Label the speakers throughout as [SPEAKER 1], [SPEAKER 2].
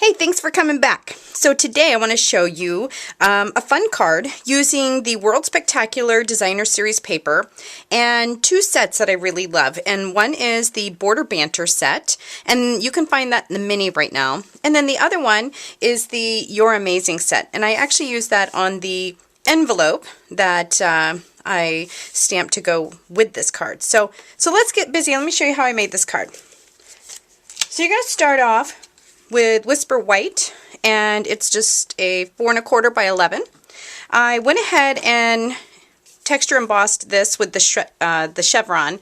[SPEAKER 1] Hey, thanks for coming back. So today I want to show you a fun card using the World Spectacular Designer Series paper and two sets that I really love. And one is the Border Banter set, and you can find that in the mini right now. And then the other one is the You're Amazing set, and I actually use that on the envelope that I stamped to go with this card. So let's get busy. Let me show you how I made this card. So you're going to start off with Whisper White, and it's just a 4 1/4 by 11. I went ahead and texture embossed this with the Chevron.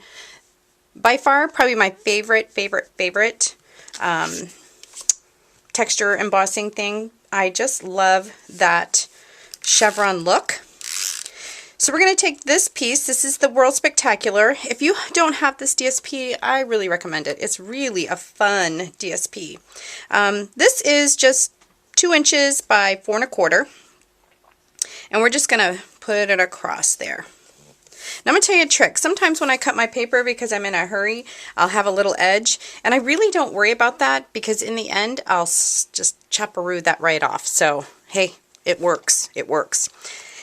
[SPEAKER 1] By far, probably my favorite texture embossing thing. I just love that chevron look. So we're going to take this piece. This is the World Spectacular. If you don't have this DSP, I really recommend it. It's really a fun DSP. This is just 2 inches by 4 1/4. And we're just going to put it across there. Now I'm going to tell you a trick. Sometimes when I cut my paper because I'm in a hurry, I'll have a little edge. And I really don't worry about that because in the end, I'll just chopperoo that right off. So, hey, it works. It works.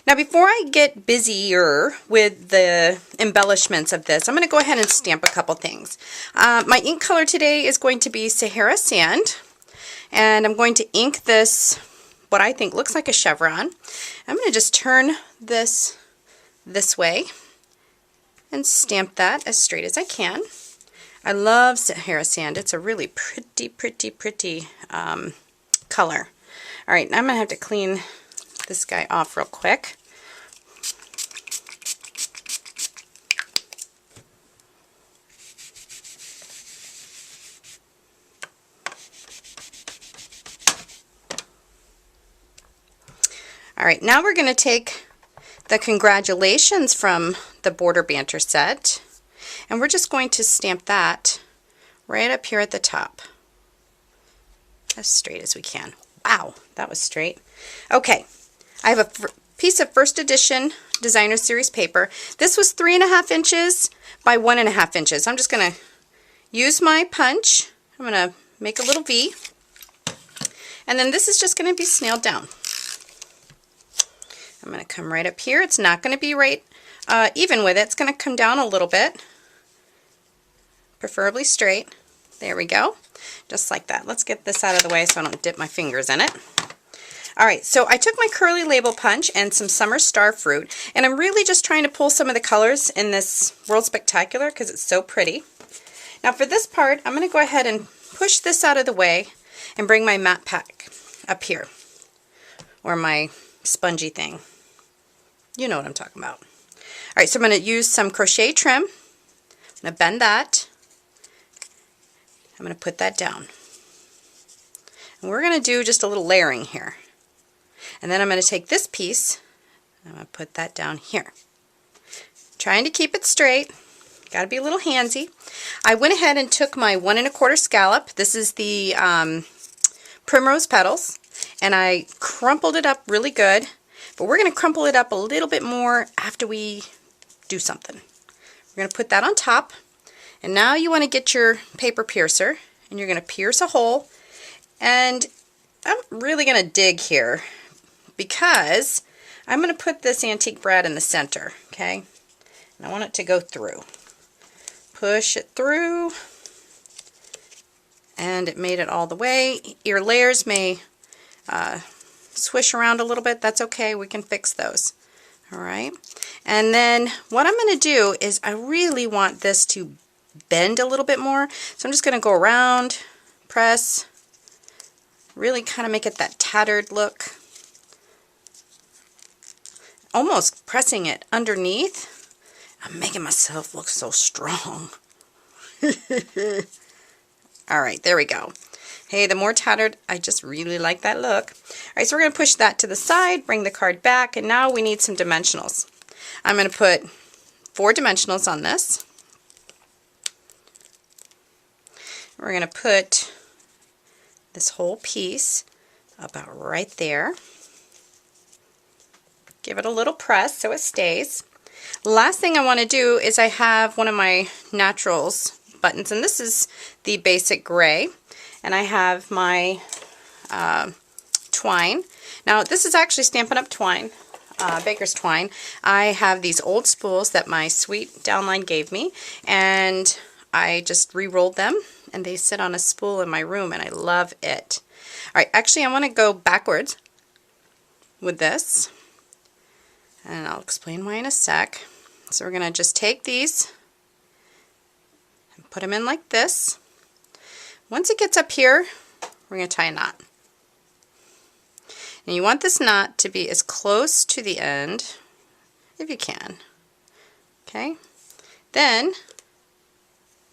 [SPEAKER 1] Now before I get busier with the embellishments of this, I'm going to go ahead and stamp a couple things. My ink color today is going to be Sahara Sand, and I'm going to ink this, what I think looks like a chevron. I'm going to just turn this way and stamp that as straight as I can. I love Sahara Sand. It's a really pretty color. All right, now I'm going to have to clean this guy off real quick. All right, now we're going to take the Congratulations from the Border Banter set, and we're just going to stamp that right up here at the top, as straight as we can. Wow, that was straight. Okay. I have a piece of first edition Designer Series paper. This was 3 1/2 inches by 1 1/2 inches. I'm just going to use my punch. I'm going to make a little V. And then this is just going to be snailed down. I'm going to come right up here. It's not going to be right even with it. It's going to come down a little bit, preferably straight. There we go. Just like that. Let's get this out of the way so I don't dip my fingers in it. Alright, so I took my curly label punch and some summer star fruit, and I'm really just trying to pull some of the colors in this World Spectacular because it's so pretty. Now for this part, I'm going to go ahead and push this out of the way and bring my matte pack up here, or my spongy thing. You know what I'm talking about. Alright, so I'm going to use some crochet trim. I'm going to bend that. I'm going to put that down. And we're going to do just a little layering here. And then I'm going to take this piece, and I'm going to put that down here. Trying to keep it straight. Got to be a little handsy. I went ahead and took my 1 1/4 scallop. This is the Primrose Petals. And I crumpled it up really good. But we're going to crumple it up a little bit more after we do something. We're going to put that on top. And now you want to get your paper piercer, and you're going to pierce a hole. And I'm really going to dig here, because I'm going to put this antique brad in the center, okay? And I want it to go through. Push it through, and it made it all the way. Your layers may swish around a little bit. That's okay. We can fix those. All right. And then what I'm going to do is I really want this to bend a little bit more. So I'm just going to go around, press, really kind of make it that tattered look. Almost pressing it underneath. I'm making myself look so strong. Alright, there we go. Hey, the more tattered, I just really like that look. Alright, so we're going to push that to the side, bring the card back, and now we need some dimensionals. I'm going to put 4 dimensionals on this. We're going to put this whole piece about right there. Give it a little press so it stays. Last thing I want to do is I have one of my Naturals buttons, and this is the basic gray, and I have my twine. Now this is actually Stampin' Up! Twine, baker's twine. I have these old spools that my sweet downline gave me, and I just re-rolled them, and they sit on a spool in my room, and I love it. Alright, actually I want to go backwards with this, and I'll explain why in a sec. So we're going to just take these and put them in like this. Once it gets up here, we're going to tie a knot. And you want this knot to be as close to the end if you can. Okay? Then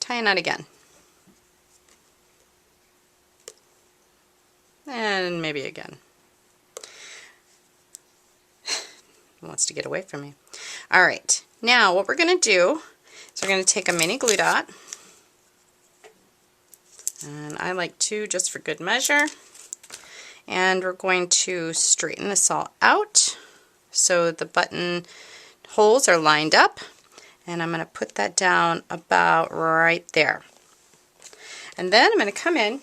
[SPEAKER 1] tie a knot again. And maybe again. It wants to get away from me. Alright, now what we're going to do is we're going to take a mini glue dot. And I like 2 just for good measure. And we're going to straighten this all out so the button holes are lined up, and I'm going to put that down about right there. And then I'm going to come in,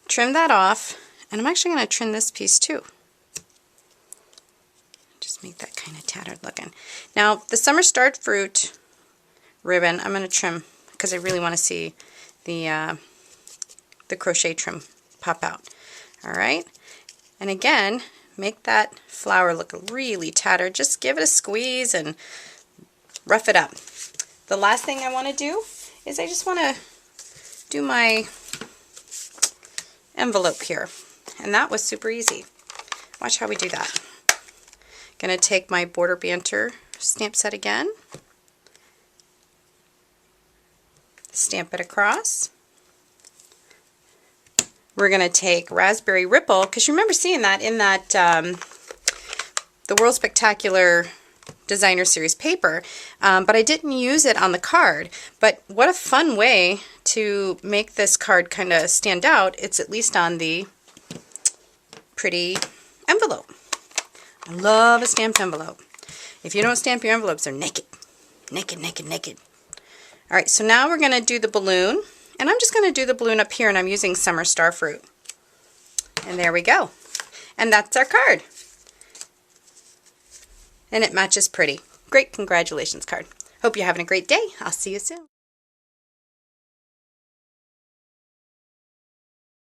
[SPEAKER 1] trim that off, and I'm actually going to trim this piece too. Just make that kind of tattered looking. Now the Summer Starred Fruit ribbon I'm going to trim because I really want to see the crochet trim pop out. Alright, and again, make that flower look really tattered. Just give it a squeeze and rough it up. The last thing I want to do is I just want to do my envelope here, and that was super easy. Watch how we do that. Going to take my Border Banter stamp set again, stamp it across. We're going to take Raspberry Ripple, because you remember seeing that in that the World Spectacular Designer Series paper, but I didn't use it on the card. But what a fun way to make this card kind of stand out. It's at least on the pretty envelope. I love a stamped envelope. If you don't stamp your envelopes, they're naked. Naked, naked, naked. Alright, so now we're going to do the balloon. And I'm just going to do the balloon up here, and I'm using Summer Star Fruit. And there we go. And that's our card. And it matches pretty. Great congratulations card. Hope you're having a great day. I'll see you soon.